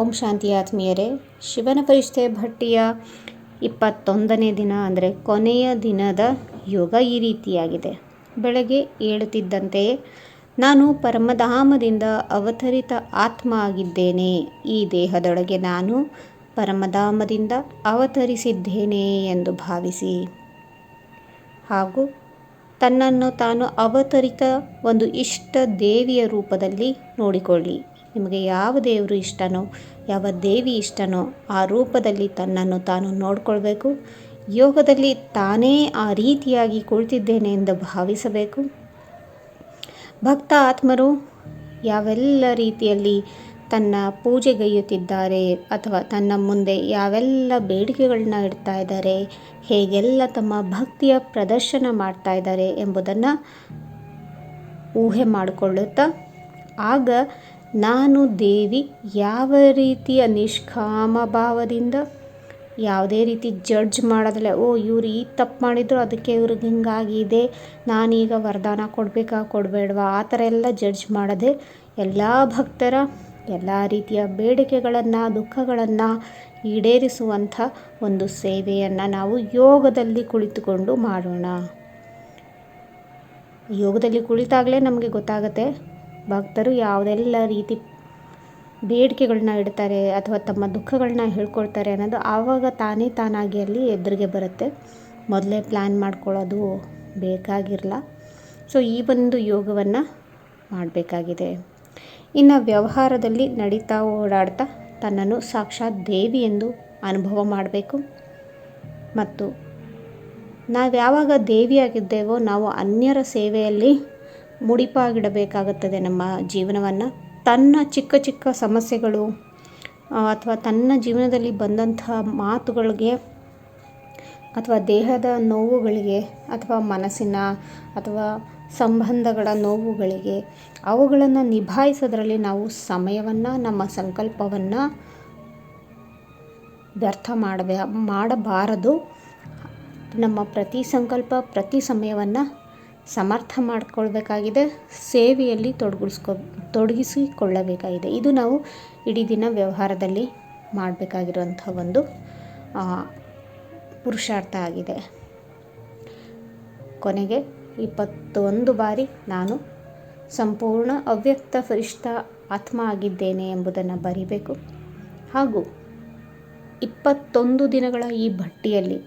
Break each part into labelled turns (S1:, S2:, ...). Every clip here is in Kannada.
S1: ಓಂ ಶಾಂತಿ ಆತ್ಮೀಯರೇ, ಶಿವನ ಪರಿಷ್ಠೆ ಭಟ್ಟಿಯ 21ನೇ ದಿನ ಅಂದರೆ ಕೊನೆಯ ದಿನದ ಯೋಗ ಈ ರೀತಿಯಾಗಿದೆ. ಬೆಳಗ್ಗೆ ಏಳುತ್ತಿದ್ದಂತೆಯೇ ನಾನು ಪರಮಧಾಮದಿಂದ ಅವತರಿತ ಆತ್ಮ ಆಗಿದ್ದೇನೆ. ಈ ದೇಹದೊಳಗೆ ನಾನು ಪರಮಧಾಮದಿಂದ ಅವತರಿಸಿದ್ದೇನೆ ಎಂದು ಭಾವಿಸಿ ಹಾಗೂ ತನ್ನನ್ನು ತಾನು ಅವತರಿತ ಒಂದು ಇಷ್ಟ ದೇವಿಯ ರೂಪದಲ್ಲಿ ನೋಡಿಕೊಳ್ಳಿ. ನಿಮಗೆ ಯಾವ ದೇವರು ಇಷ್ಟನೋ, ಯಾವ ದೇವಿ ಇಷ್ಟನೋ ಆ ರೂಪದಲ್ಲಿ ತನ್ನನ್ನು ತಾನು ನೋಡಿಕೊಳ್ಬೇಕು. ಯೋಗದಲ್ಲಿ ತಾನೇ ಆ ರೀತಿಯಾಗಿ ಕುಳಿತಿದ್ದೇನೆ ಎಂದು ಭಾವಿಸಬೇಕು. ಭಕ್ತ ಆತ್ಮರು ಯಾವೆಲ್ಲ ರೀತಿಯಲ್ಲಿ ತನ್ನ ಪೂಜೆಗೈಯುತ್ತಿದ್ದಾರೆ ಅಥವಾ ತನ್ನ ಮುಂದೆ ಯಾವೆಲ್ಲ ಬೇಡಿಕೆಗಳನ್ನ ಇಡ್ತಾ ಇದ್ದಾರೆ, ಹೇಗೆಲ್ಲ ತಮ್ಮ ಭಕ್ತಿಯ ಪ್ರದರ್ಶನ ಮಾಡ್ತಾ ಇದ್ದಾರೆ ಎಂಬುದನ್ನು ಊಹೆ ಮಾಡಿಕೊಳ್ಳುತ್ತಾ, ಆಗ ನಾನು ದೇವಿ ಯಾವ ರೀತಿಯ ನಿಷ್ಕಾಮ ಭಾವದಿಂದ ಯಾವುದೇ ರೀತಿ ಜಡ್ಜ್ ಮಾಡೋದಿಲ್ಲ. ಇವರು ಈ ತಪ್ಪು ಮಾಡಿದ್ರು ಅದಕ್ಕೆ ಇವ್ರಿಗೆ ಹಿಂಗಾಗಿದೆ, ನಾನೀಗ ವರದಾನ ಕೊಡಬೇಕಾ ಕೊಡಬೇಡವಾ ಆ ಥರ ಎಲ್ಲ ಜಡ್ಜ್ ಮಾಡದೆ ಎಲ್ಲ ಭಕ್ತರ ಎಲ್ಲ ರೀತಿಯ ಬೇಡಿಕೆಗಳನ್ನು ದುಃಖಗಳನ್ನು ಈಡೇರಿಸುವಂಥ ಒಂದು ಸೇವೆಯನ್ನು ನಾವು ಯೋಗದಲ್ಲಿ ಕುಳಿತುಕೊಂಡು ಮಾಡೋಣ. ಯೋಗದಲ್ಲಿ ಕುಳಿತಾಗಲೇ ನಮಗೆ ಗೊತ್ತಾಗುತ್ತೆ ಭಕ್ತರು ಯಾವುದೆಲ್ಲ ರೀತಿ ಬೇಡಿಕೆಗಳನ್ನ ಇಡ್ತಾರೆ ಅಥವಾ ತಮ್ಮ ದುಃಖಗಳನ್ನ ಹೇಳ್ಕೊಳ್ತಾರೆ ಅನ್ನೋದು ಆವಾಗ ತಾನಾಗಿ ಅಲ್ಲಿ ಎದುರಿಗೆ ಬರುತ್ತೆ. ಮೊದಲೇ ಪ್ಲ್ಯಾನ್ ಮಾಡ್ಕೊಳ್ಳೋದು ಬೇಕಾಗಿರಲ್ಲ. ಸೊ ಈ ಒಂದು ಯೋಗವನ್ನು ಮಾಡಬೇಕಾಗಿದೆ. ಇನ್ನು ವ್ಯವಹಾರದಲ್ಲಿ ನಡೀತಾ ಓಡಾಡ್ತಾ ತನ್ನನ್ನು ಸಾಕ್ಷಾತ್ ದೇವಿ ಎಂದು ಅನುಭವ ಮಾಡಬೇಕು. ಮತ್ತು ನಾವು ಯಾವಾಗ ದೇವಿಯಾಗಿದ್ದೇವೋ ನಾವು ಅನ್ಯರ ಸೇವೆಯಲ್ಲಿ ಮುಡಿಪಾಗಿಡಬೇಕಾಗುತ್ತದೆ ನಮ್ಮ ಜೀವನವನ್ನು. ತನ್ನ ಚಿಕ್ಕ ಚಿಕ್ಕ ಸಮಸ್ಯೆಗಳು ಅಥವಾ ತನ್ನ ಜೀವನದಲ್ಲಿ ಬಂದಂತಹ ಮಾತುಗಳಿಗೆ ಅಥವಾ ದೇಹದ ನೋವುಗಳಿಗೆ ಅಥವಾ ಮನಸ್ಸಿನ ಅಥವಾ ಸಂಬಂಧಗಳ ನೋವುಗಳಿಗೆ ಅವುಗಳನ್ನು ನಿಭಾಯಿಸೋದ್ರಲ್ಲಿ ನಾವು ಸಮಯವನ್ನು, ನಮ್ಮ ಸಂಕಲ್ಪವನ್ನು ವ್ಯರ್ಥ ಮಾಡಬಾರದು. ನಮ್ಮ ಪ್ರತಿ ಸಂಕಲ್ಪ ಪ್ರತಿ ಸಮಯವನ್ನು ಸಮರ್ಥ ಮಾಡಿಕೊಳ್ಬೇಕಾಗಿದೆ. ಸೇವೆಯಲ್ಲಿ ತೊಡಗಿಸಿಕೊಳ್ಳಬೇಕಾಗಿದೆ. ಇದು ನಾವು ಇಡೀ ದಿನ ವ್ಯವಹಾರದಲ್ಲಿ ಮಾಡಬೇಕಾಗಿರುವಂಥ ಒಂದು ಪುರುಷಾರ್ಥ ಆಗಿದೆ. ಕೊನೆಗೆ 21 ಬಾರಿ ನಾನು ಸಂಪೂರ್ಣ ಅವ್ಯಕ್ತ ಫರಿಷ್ಠ ಆತ್ಮ ಆಗಿದ್ದೇನೆ ಎಂಬುದನ್ನು ಬರಿಬೇಕು. ಹಾಗೂ 21 ದಿನಗಳ ಈ ಭಟ್ಟಿಯಲ್ಲಿ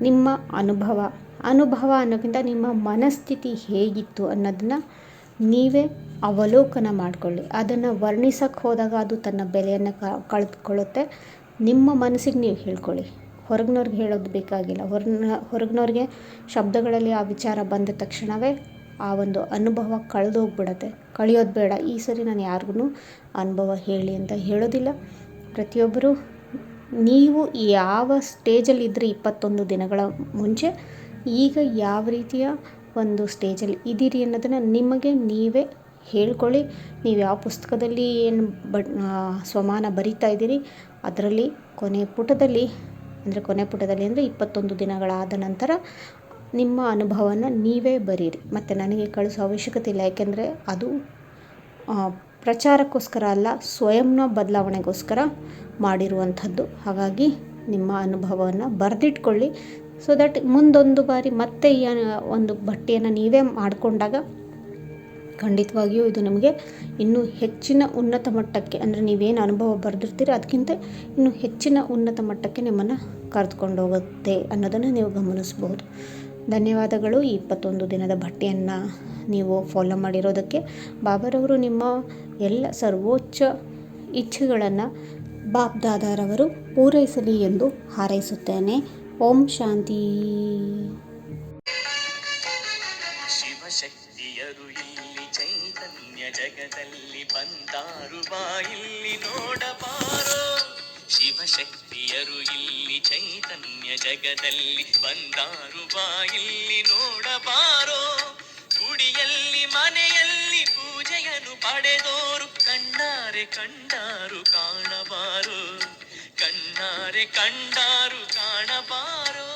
S1: ನಿಮ್ಮ ಅನುಭವ ಅನ್ನೋಕ್ಕಿಂತ ನಿಮ್ಮ ಮನಸ್ಥಿತಿ ಹೇಗಿತ್ತು ಅನ್ನೋದನ್ನು ನೀವೇ ಅವಲೋಕನ ಮಾಡಿಕೊಳ್ಳಿ. ಅದನ್ನು ವರ್ಣಿಸಕ್ಕೆ ಹೋದಾಗ ಅದು ತನ್ನ ಬೆಲೆಯನ್ನು ಕಳೆದುಕೊಳ್ಳುತ್ತೆ. ನಿಮ್ಮ ಮನಸ್ಸಿಗೆ ನೀವು ಹೇಳ್ಕೊಳ್ಳಿ, ಹೊರಗಿನವ್ರಿಗೆ ಹೇಳೋದು ಬೇಕಾಗಿಲ್ಲ. ಹೊರಗಿನವ್ರಿಗೆ ಶಬ್ದಗಳಲ್ಲಿ ಆ ವಿಚಾರ ಬಂದ ತಕ್ಷಣವೇ ಆ ಒಂದು ಅನುಭವ ಕಳೆದೋಗ್ಬಿಡತ್ತೆ. ಕಳೆಯೋದು ಬೇಡ. ಈ ಸರಿ ನಾನು ಯಾರಿಗೂ ಅನುಭವ ಹೇಳಿ ಅಂತ ಹೇಳೋದಿಲ್ಲ. ಪ್ರತಿಯೊಬ್ಬರು ನೀವು ಯಾವ ಸ್ಟೇಜಲ್ಲಿ ಇದ್ದರೆ 21 ದಿನಗಳ ಮುಂಚೆ ಈಗ ಯಾವ ರೀತಿಯ ಒಂದು ಸ್ಟೇಜಲ್ಲಿ ಇದ್ದೀರಿ ಅನ್ನೋದನ್ನು ನಿಮಗೆ ನೀವೇ ಹೇಳ್ಕೊಳ್ಳಿ. ನೀವು ಯಾವ ಪುಸ್ತಕದಲ್ಲಿ ಏನು ಸ್ವಮಾನ ಬರಿತಾ ಇದ್ದೀರಿ ಅದರಲ್ಲಿ ಕೊನೆ ಪುಟದಲ್ಲಿ ಅಂದರೆ 21 ದಿನಗಳಾದ ನಂತರ ನಿಮ್ಮ ಅನುಭವನ ನೀವೇ ಬರೀರಿ. ಮತ್ತು ನನಗೆ ಕಳಿಸೋ ಅವಶ್ಯಕತೆ ಇಲ್ಲ. ಯಾಕೆಂದರೆ ಅದು ಪ್ರಚಾರಕ್ಕೋಸ್ಕರ ಅಲ್ಲ, ಸ್ವಯಂನ ಬದಲಾವಣೆಗೋಸ್ಕರ ಮಾಡಿರುವಂಥದ್ದು. ಹಾಗಾಗಿ ನಿಮ್ಮ ಅನುಭವವನ್ನು ಬರೆದಿಟ್ಕೊಳ್ಳಿ. ಸೊ ದಟ್ ಮುಂದೊಂದು ಬಾರಿ ಮತ್ತೆ ಈ ಒಂದು ಭಟ್ಟಿಯನ್ನು ನೀವೇ ಮಾಡಿಕೊಂಡಾಗ ಖಂಡಿತವಾಗಿಯೂ ಇದು ನಿಮಗೆ ಇನ್ನೂ ಹೆಚ್ಚಿನ ಉನ್ನತ ಮಟ್ಟಕ್ಕೆ, ಅಂದರೆ ನೀವೇನು ಅನುಭವ ಬರೆದಿರ್ತೀರಿ ಅದಕ್ಕಿಂತ ಇನ್ನೂ ಹೆಚ್ಚಿನ ಉನ್ನತ ಮಟ್ಟಕ್ಕೆ ನಿಮ್ಮನ್ನು ಕರೆದುಕೊಂಡು ಹೋಗುತ್ತೆ ಅನ್ನೋದನ್ನು ನೀವು ಗಮನಿಸ್ಬೋದು. ಧನ್ಯವಾದಗಳು. ಈ 21 ದಿನದ ಭಟ್ಟಿಯನ್ನು ನೀವು ಫಾಲೋ ಮಾಡಿರೋದಕ್ಕೆ. ಬಾಬಾರವರು ನಿಮ್ಮ ಎಲ್ಲ ಸರ್ವೋಚ್ಚ ಇಚ್ಛೆಗಳನ್ನು ಬಾಪ್ ದಾದಾರವರು ಪೂರೈಸಲಿ ಎಂದು ಹಾರೈಸುತ್ತೇನೆ. ಓಂ ಶಾಂತಿ.
S2: ಶಿವಶಕ್ತಿಯರು ಇಲ್ಲಿ ಚೈತನ್ಯ ಜಗದಲ್ಲಿ ಬಂದಾರು ಬಾ ಇಲ್ಲಿ ನೋಡಬಾರೋ. ಶಿವಶಕ್ತಿಯರು ಇಲ್ಲಿ ಚೈತನ್ಯ ಜಗದಲ್ಲಿ ಬಂದಾರು ಬಾ ಇಲ್ಲಿ ನೋಡಬಾರೋ. ಗುಡಿಯಲ್ಲಿ ಮನೆಯಲ್ಲಿ ಪೂಜೆಯನ್ನು ಪಡೆದೋರು ಕಣ್ಣಾರೆ ಕಂಡಾರು ಕಾಣಬಾರೋ. ಕಣ್ಣಾರೆ ಕಂಡಾರು ಕಾಣಬಾರೋ.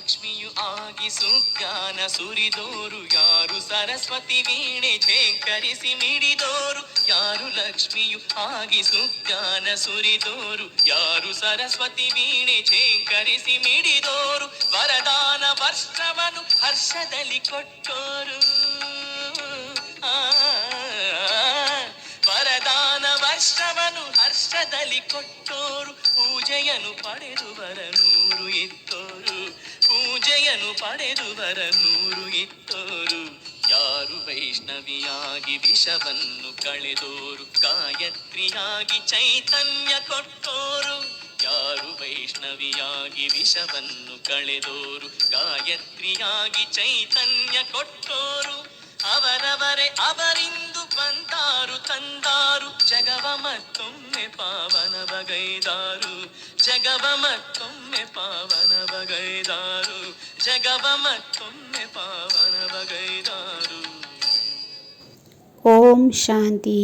S2: ಲಕ್ಷ್ಮಿಯು ಆಗಿ ಸುಜ್ಞಾನ ಸುರಿದೋರು ಯಾರು ಸರಸ್ವತಿ ವೀಣೆ ಝೇಂಕರಿಸಿ ಮಿಡಿದೋರು ಯಾರು ಲಕ್ಷ್ಮಿಯು ಆಗಿ ಸುಜ್ಞಾನ ಸುರಿದೋರು ಯಾರು ಸರಸ್ವತಿ ವೀಣೆ ಝೇಂಕರಿಸಿ ಮಿಡಿದೋರು ವರದಾನ ವರ್ಷವನ್ನು ಹರ್ಷದಲ್ಲಿ ಕೊಟ್ಟೋರು ವರದಾನ ವರ್ಷವನ್ನು ಹರ್ಷದಲ್ಲಿ ಕೊಟ್ಟೋರು ಪೂಜೆಯನ್ನು ಪಡೆದುವರ ನೂರು ಇತ್ತೋರು ಪೂಜೆಯನ್ನು ಪಡೆದುವರ ನೂರು ಇತ್ತೋರು ಯಾರು ವೈಷ್ಣವಿಯಾಗಿ ವಿಷವನ್ನು ಕಳೆದೋರು ಗಾಯತ್ರಿಯಾಗಿ ಚೈತನ್ಯ ಕೊಟ್ಟೋರು ಯಾರು ವೈಷ್ಣವಿಯಾಗಿ ವಿಷವನ್ನು ಕಳೆದೋರು ಗಾಯತ್ರಿಯಾಗಿ ಚೈತನ್ಯ ಕೊಟ್ಟೋರು ಅವರವರೇ ಅವರಿಂದು ಬಂದಾರು ತಂದಾರು ಜಗವ ಮತ್ತೊಮ್ಮೆ ಪಾವನವಗೈದಾರು ಜಗವ ಮತ್ತೊಮ್ಮೆ ಪಾವನವಗೈದಾರು ಜಗವ ಮತ್ತೊಮ್ಮೆ ಪಾವನವಗೈದಾರು.
S1: ಓಂ ಶಾಂತಿ.